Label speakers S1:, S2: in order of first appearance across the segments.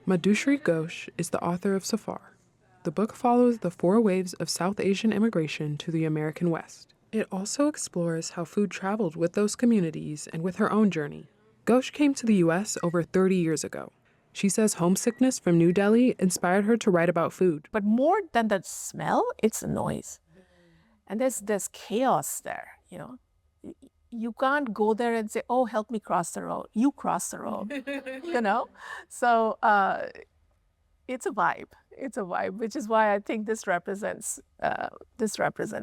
S1: Madhushree Ghosh is the author of Safar. The book follows the 4 waves of South Asian immigration to the American West. It also explores how food traveled with those communities and with her own journey. Ghosh came to the U.S. over 30 years ago. She says homesickness from New Delhi inspired her to write about food.
S2: But more than the smell, it's the noise. And there's chaos there, you know. You can't go there and say, oh, help me cross the road. You cross the road, you know. So it's a vibe. It's a vibe, which is why I think this represents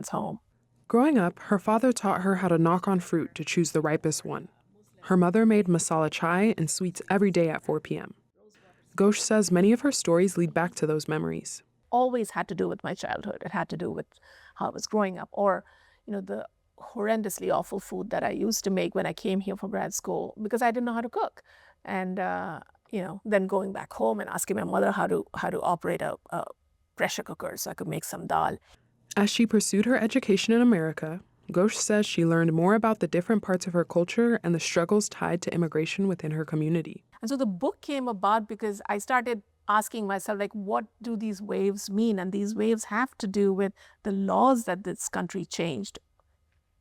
S2: home.
S1: Growing up, her father taught her how to knock on fruit to choose the ripest one. Her mother made masala chai and sweets every day at 4 p.m. Ghosh says many of her stories lead back to those memories.
S2: Always had to do with my childhood. It had to do with how I was growing up, or, you know, the horrendously awful food that I used to make when I came here for grad school because I didn't know how to cook. And, you know, then going back home and asking my mother how to operate a pressure cooker so I could make some dal.
S1: As she pursued her education in America, Ghosh says she learned more about the different parts of her culture and the struggles tied to immigration within her community.
S2: And so the book came about because I started asking myself, like, what do these waves mean? And these waves have to do with the laws that this country changed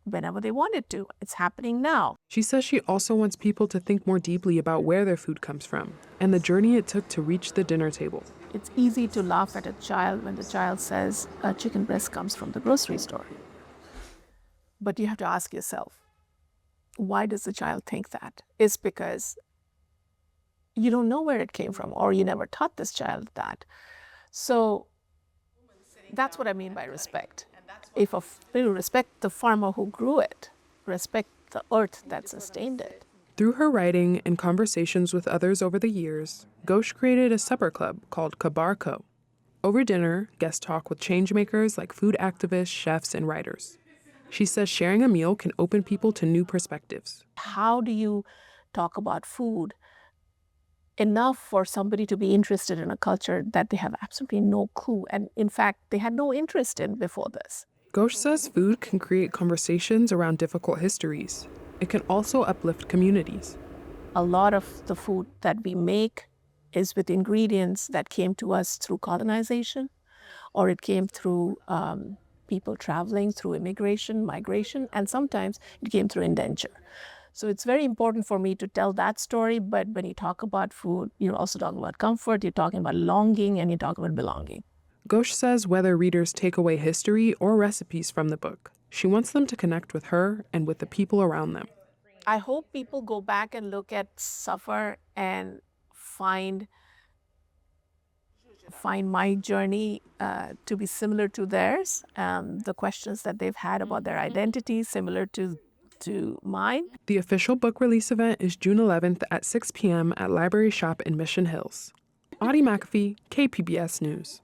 S2: whenever they wanted to. It's happening now.
S1: She says she also wants people to think more deeply about where their food comes from and the journey it took to reach the dinner table.
S2: It's easy to laugh at a child when the child says a chicken breast comes from the grocery store. But you have to ask yourself, why does the child think that? It's because you don't know where it came from, or you never taught this child that. So that's what I mean by respect. If you respect the farmer who grew it, respect the earth that sustained it.
S1: Through her writing and conversations with others over the years, Ghosh created a supper club called Kabar Co. Over dinner, guests talk with changemakers like food activists, chefs, and writers. She says sharing a meal can open people to new perspectives.
S2: How do you talk about food enough for somebody to be interested in a culture that they have absolutely no clue, and in fact, they had no interest in before this?
S1: Ghosh says food can create conversations around difficult histories. It can also uplift communities.
S2: A lot of the food that we make is with ingredients that came to us through colonization, or it came through people traveling, through immigration, migration, and sometimes it came through indenture. So it's very important for me to tell that story, but when you talk about food, you're also talking about comfort, you're talking about longing, and you're talking about belonging.
S1: Ghosh says whether readers take away history or recipes from the book, she wants them to connect with her and with the people around them.
S2: I hope people go back and look at Safar and find my journey to be similar to theirs. The questions that they've had about their identity, similar to mine.
S1: The official book release event is June 11th at 6 p.m. at Library Shop in Mission Hills. Audy McAfee, KPBS News.